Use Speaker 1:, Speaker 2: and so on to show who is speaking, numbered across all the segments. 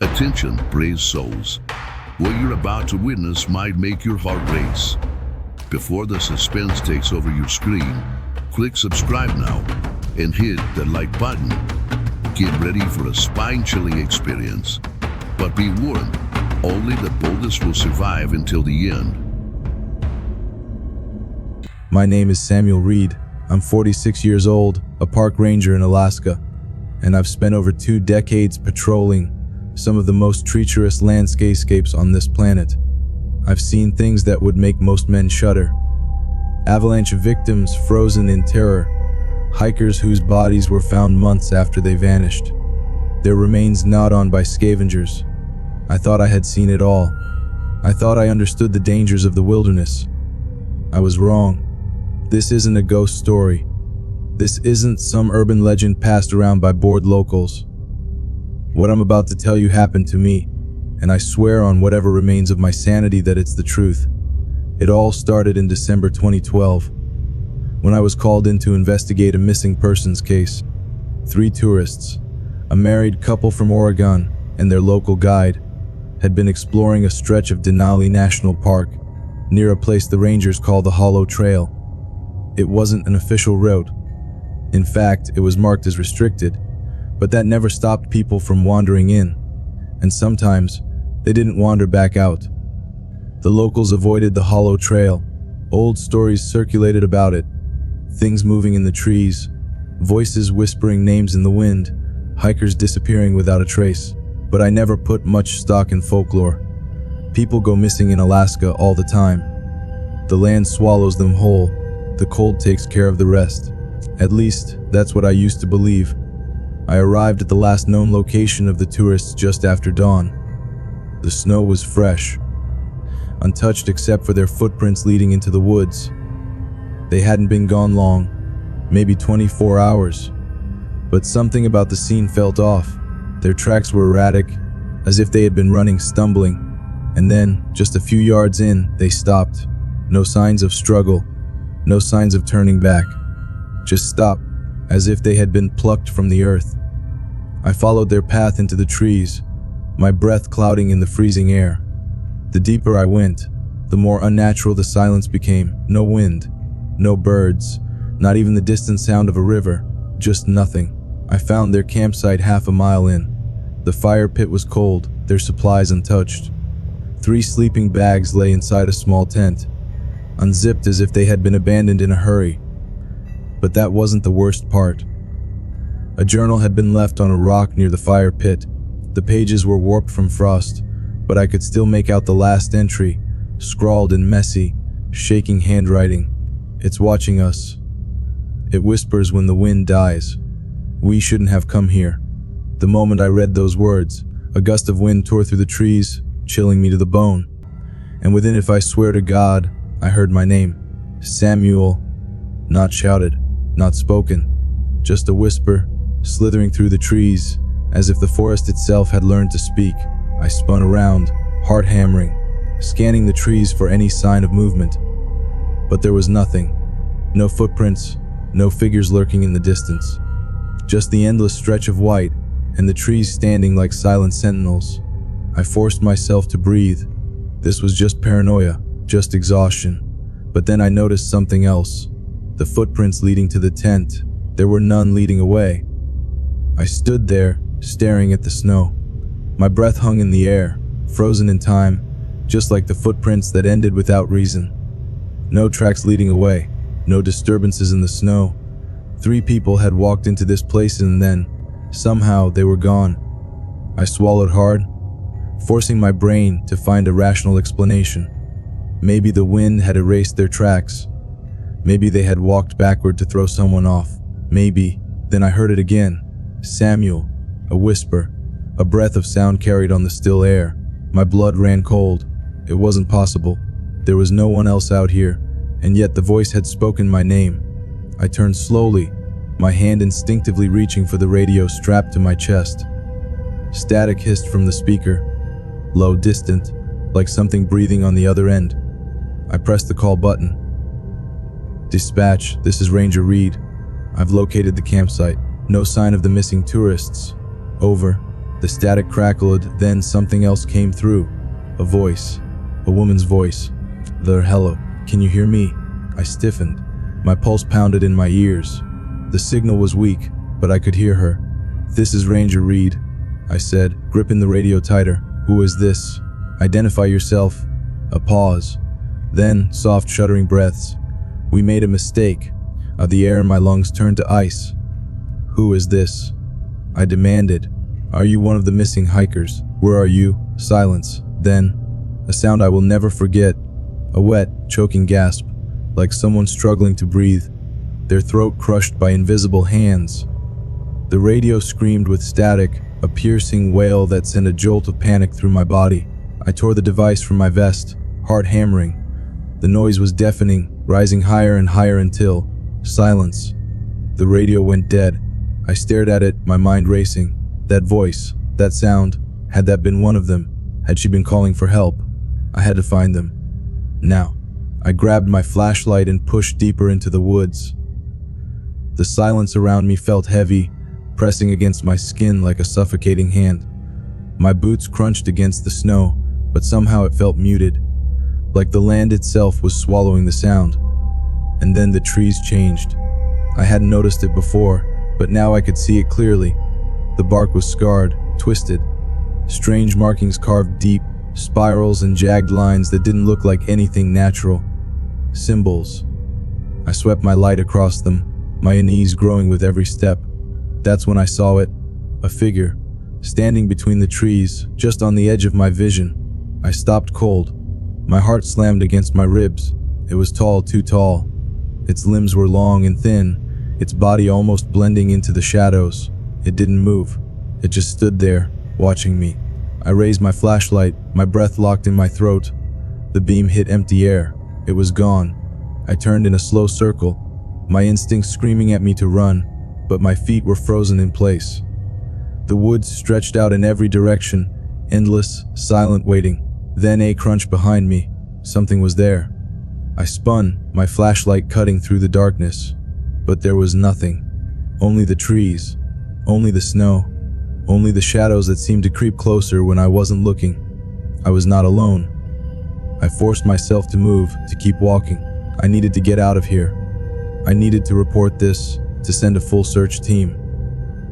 Speaker 1: Attention, brave souls. What you're about to witness might make your heart race. Before the suspense takes over your screen, click subscribe now and hit the like button. Get ready for a spine-chilling experience. But be warned, only the boldest will survive until the end.
Speaker 2: My name is Samuel Reed. I'm 46 years old, a park ranger in Alaska, and I've spent over 2 decades patrolling some of the most treacherous landscapes on this planet. I've seen things that would make most men shudder. Avalanche victims frozen in terror, hikers whose bodies were found months after they vanished, their remains gnawed on by scavengers. I thought I had seen it all. I thought I understood the dangers of the wilderness. I was wrong. This isn't a ghost story. This isn't some urban legend passed around by bored locals. What I'm about to tell you happened to me, and I swear on whatever remains of my sanity that it's the truth. It all started in December 2012, when I was called in to investigate a missing persons case. 3 tourists, a married couple from Oregon and their local guide, had been exploring a stretch of Denali National Park, near a place the rangers call the Hollow Trail. It wasn't an official route. In fact, it was marked as restricted, but that never stopped people from wandering in, and sometimes they didn't wander back out. The locals avoided the Hollow Trail. Old stories circulated about it, things moving in the trees, voices whispering names in the wind, hikers disappearing without a trace. But I never put much stock in folklore. People go missing in Alaska all the time. The land swallows them whole. The cold takes care of the rest. At least, that's what I used to believe. I arrived at the last known location of the tourists just after dawn. The snow was fresh, untouched except for their footprints leading into the woods. They hadn't been gone long, maybe 24 hours. But something about the scene felt off. Their tracks were erratic, as if they had been running, stumbling. And then, just a few yards in, they stopped. No signs of struggle, no signs of turning back. Just stopped, as if they had been plucked from the earth. I followed their path into the trees, my breath clouding in the freezing air. The deeper I went, the more unnatural the silence became. No wind, no birds, not even the distant sound of a river, just nothing. I found their campsite half a mile in. The fire pit was cold, their supplies untouched. 3 sleeping bags lay inside a small tent, unzipped as if they had been abandoned in a hurry. But that wasn't the worst part. A journal had been left on a rock near the fire pit. The pages were warped from frost, but I could still make out the last entry, scrawled in messy, shaking handwriting. It's watching us. It whispers when the wind dies. We shouldn't have come here. The moment I read those words, a gust of wind tore through the trees, chilling me to the bone. And within it, I swear to God, I heard my name. Samuel. Not shouted, not spoken, just a whisper, slithering through the trees, as if the forest itself had learned to speak. I spun around, heart hammering, scanning the trees for any sign of movement. But there was nothing. No footprints, no figures lurking in the distance. Just the endless stretch of white, and the trees standing like silent sentinels. I forced myself to breathe. This was just paranoia, just exhaustion. But then I noticed something else. The footprints leading to the tent. There were none leading away. I stood there, staring at the snow. My breath hung in the air, frozen in time, just like the footprints that ended without reason. No tracks leading away, no disturbances in the snow. 3 people had walked into this place and then, somehow, they were gone. I swallowed hard, forcing my brain to find a rational explanation. Maybe the wind had erased their tracks. Maybe they had walked backward to throw someone off. Maybe. Then I heard it again. Samuel. A whisper. A breath of sound carried on the still air. My blood ran cold. It wasn't possible. There was no one else out here, and yet the voice had spoken my name. I turned slowly, my hand instinctively reaching for the radio strapped to my chest. Static hissed from the speaker, low, distant, like something breathing on the other end. I pressed the call button. Dispatch, this is Ranger Reed. I've located the campsite. No sign of the missing tourists. Over. The static crackled, then something else came through. A voice. A woman's voice. Hello, can you hear me? I stiffened. My pulse pounded in my ears. The signal was weak, but I could hear her. This is Ranger Reed, I said, gripping the radio tighter. Who is this? Identify yourself. A pause. Then, soft shuddering breaths. We made a mistake. The air in my lungs turned to ice. Who is this? I demanded. Are you one of the missing hikers? Where are you? Silence. Then, a sound I will never forget. A wet, choking gasp, like someone struggling to breathe, their throat crushed by invisible hands. The radio screamed with static, a piercing wail that sent a jolt of panic through my body. I tore the device from my vest, heart hammering. The noise was deafening, rising higher and higher until silence. The radio went dead. I stared at it, my mind racing. That voice, that sound, had that been one of them? Had she been calling for help? I had to find them. Now. I grabbed my flashlight and pushed deeper into the woods. The silence around me felt heavy, pressing against my skin like a suffocating hand. My boots crunched against the snow, but somehow it felt muted, like the land itself was swallowing the sound. And then the trees changed. I hadn't noticed it before, but now I could see it clearly. The bark was scarred, twisted, strange markings carved deep, spirals and jagged lines that didn't look like anything natural. Symbols. I swept my light across them, my unease growing with every step. That's when I saw it, a figure, standing between the trees, just on the edge of my vision. I stopped cold. My heart slammed against my ribs. It was tall, too tall. Its limbs were long and thin, its body almost blending into the shadows. It didn't move. It just stood there, watching me. I raised my flashlight, my breath locked in my throat. The beam hit empty air. It was gone. I turned in a slow circle, my instincts screaming at me to run, but my feet were frozen in place. The woods stretched out in every direction, endless, silent waiting. Then a crunch behind me. Something was there. I spun, my flashlight cutting through the darkness. But there was nothing. Only the trees. Only the snow. Only the shadows that seemed to creep closer when I wasn't looking. I was not alone. I forced myself to move, to keep walking. I needed to get out of here. I needed to report this, to send a full search team.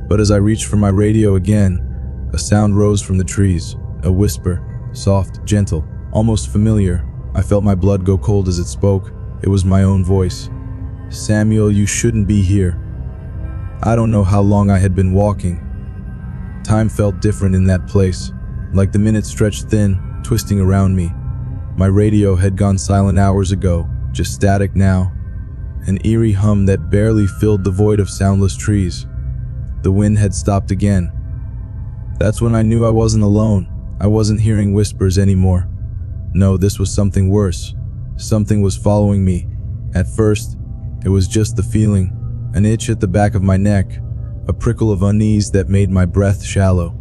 Speaker 2: But as I reached for my radio again, a sound rose from the trees, a whisper, soft, gentle, almost familiar. I felt my blood go cold as it spoke. It was my own voice. Samuel, you shouldn't be here. I don't know how long I had been walking. Time felt different in that place, like the minutes stretched thin, twisting around me. My radio had gone silent hours ago, just static now. An eerie hum that barely filled the void of soundless trees. The wind had stopped again. That's when I knew I wasn't alone. I wasn't hearing whispers anymore. No, this was something worse. Something was following me. At first, it was just the feeling, an itch at the back of my neck, a prickle of unease that made my breath shallow.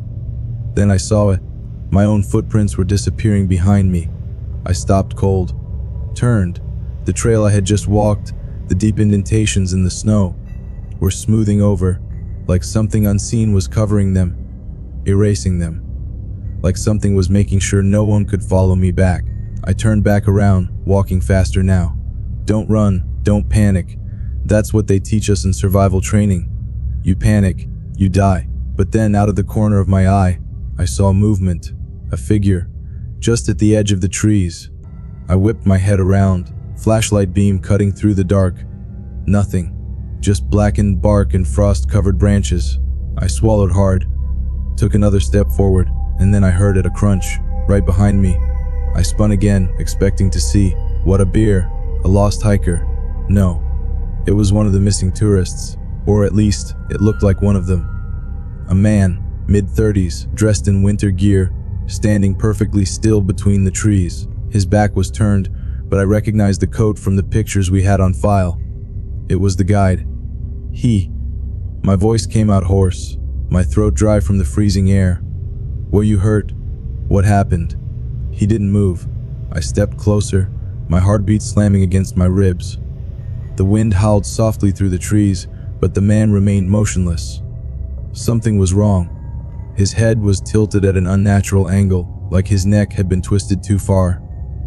Speaker 2: Then I saw it. My own footprints were disappearing behind me. I stopped cold, turned. The trail I had just walked, the deep indentations in the snow, were smoothing over, like something unseen was covering them, erasing them, like something was making sure no one could follow me back. I turned back around, walking faster now. Don't run, don't panic. That's what they teach us in survival training. You panic, you die. But then, out of the corner of my eye, I saw movement, a figure, just at the edge of the trees. I whipped my head around, flashlight beam cutting through the dark. Nothing, just blackened bark and frost-covered branches. I swallowed hard, took another step forward, and then I heard it, a crunch, right behind me. I spun again, expecting to see, what, a bear, a lost hiker. No, it was one of the missing tourists, or at least, it looked like one of them. A man, mid-30s, dressed in winter gear, standing perfectly still between the trees. His back was turned, but I recognized the coat from the pictures we had on file. It was the guide. He. My voice came out hoarse, my throat dry from the freezing air. Were you hurt? What happened? He didn't move. I stepped closer, my heartbeat slamming against my ribs. The wind howled softly through the trees, but the man remained motionless. Something was wrong. His head was tilted at an unnatural angle, like his neck had been twisted too far.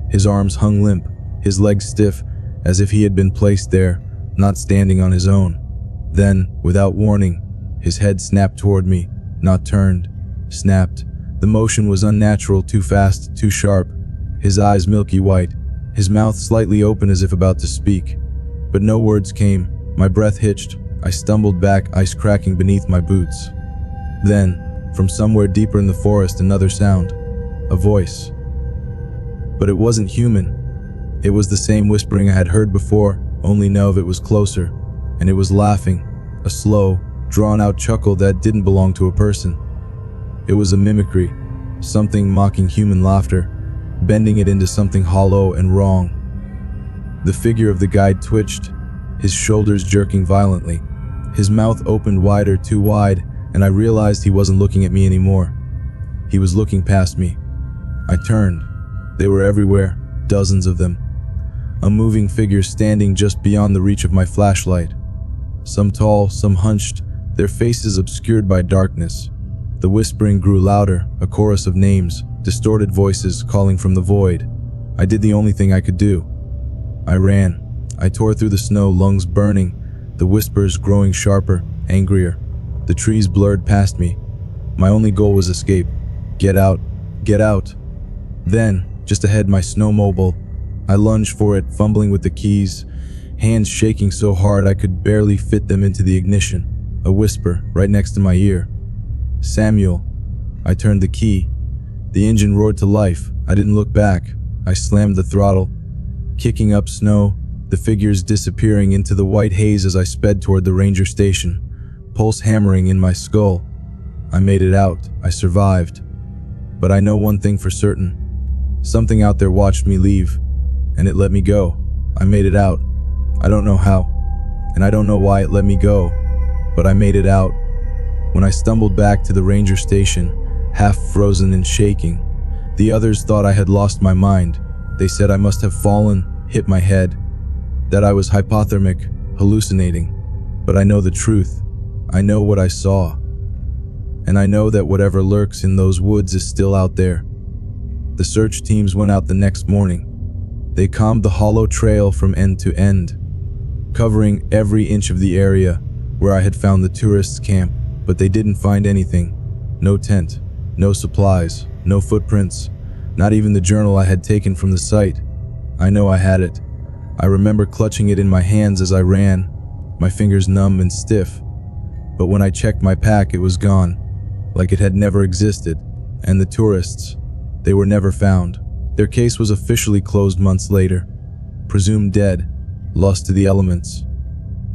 Speaker 2: His arms hung limp, his legs stiff, as if he had been placed there, not standing on his own. Then, without warning, his head snapped toward me, not turned, snapped. The motion was unnatural, too fast, too sharp. His eyes milky white, his mouth slightly open as if about to speak. But no words came. My breath hitched. I stumbled back, ice cracking beneath my boots. Then, from somewhere deeper in the forest, another sound. A voice. But it wasn't human. It was the same whispering I had heard before, only now it was closer. And it was laughing, a slow, drawn-out chuckle that didn't belong to a person. It was a mimicry, something mocking human laughter, bending it into something hollow and wrong. The figure of the guide twitched, his shoulders jerking violently. His mouth opened wider, too wide, and I realized he wasn't looking at me anymore. He was looking past me. I turned. They were everywhere, dozens of them. A moving figure standing just beyond the reach of my flashlight. Some tall, some hunched, their faces obscured by darkness. The whispering grew louder, a chorus of names, distorted voices calling from the void. I did the only thing I could do. I ran. I tore through the snow, lungs burning, the whispers growing sharper, angrier. The trees blurred past me. My only goal was escape. Get out. Get out. Then, just ahead, my snowmobile. I lunged for it, fumbling with the keys, hands shaking so hard I could barely fit them into the ignition. A whisper right next to my ear. Samuel. I turned the key. The engine roared to life. I didn't look back. I slammed the throttle, kicking up snow, the figures disappearing into the white haze as I sped toward the ranger station, pulse hammering in my skull. I made it out. I survived. But I know one thing for certain. Something out there watched me leave, and it let me go. I made it out. I don't know how, and I don't know why it let me go, but I made it out. When I stumbled back to the ranger station, half frozen and shaking, the others thought I had lost my mind. They said I must have fallen, hit my head, that I was hypothermic, hallucinating. But I know the truth. I know what I saw. And I know that whatever lurks in those woods is still out there. The search teams went out the next morning. They combed the hollow trail from end to end, covering every inch of the area where I had found the tourists' camp, but they didn't find anything. No tent, no supplies, no footprints, not even the journal I had taken from the site. I know I had it. I remember clutching it in my hands as I ran, my fingers numb and stiff. But when I checked my pack, it was gone, like it had never existed. And the tourists, they were never found. Their case was officially closed months later, presumed dead, lost to the elements.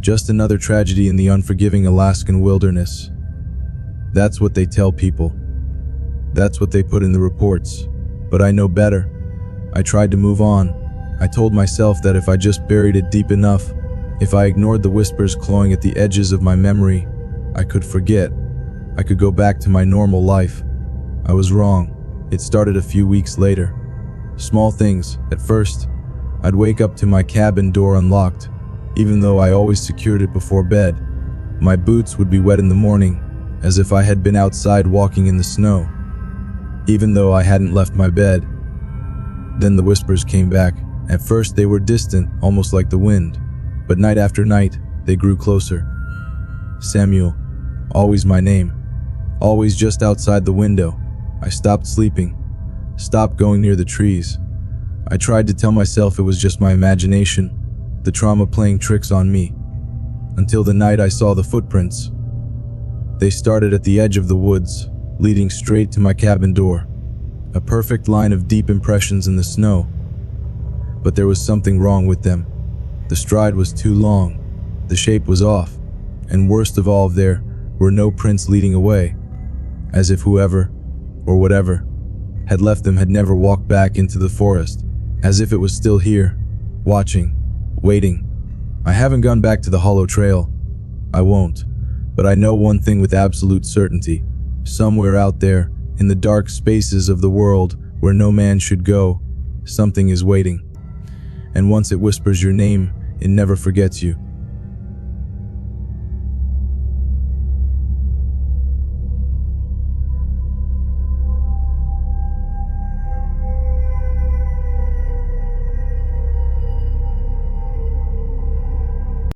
Speaker 2: Just another tragedy in the unforgiving Alaskan wilderness. That's what they tell people. That's what they put in the reports. But I know better. I tried to move on. I told myself that if I just buried it deep enough, if I ignored the whispers clawing at the edges of my memory, I could forget. I could go back to my normal life. I was wrong. It started a few weeks later. Small things. At first, I'd wake up to my cabin door unlocked, even though I always secured it before bed. My boots would be wet in the morning, as if I had been outside walking in the snow, even though I hadn't left my bed. Then the whispers came back. At first they were distant, almost like the wind, but night after night, they grew closer. Samuel, always my name, always just outside the window. I stopped sleeping, stopped going near the trees. I tried to tell myself it was just my imagination, the trauma playing tricks on me, until the night I saw the footprints. They started at the edge of the woods, leading straight to my cabin door, a perfect line of deep impressions in the snow. But there was something wrong with them. The stride was too long, the shape was off, and worst of all, there were no prints leading away, as if whoever, or whatever, had left them had never walked back into the forest, as if it was still here, watching, waiting. I haven't gone back to the hollow trail. I won't, but I know one thing with absolute certainty. Somewhere out there, in the dark spaces of the world where no man should go, something is waiting. And once it whispers your name, it never forgets you.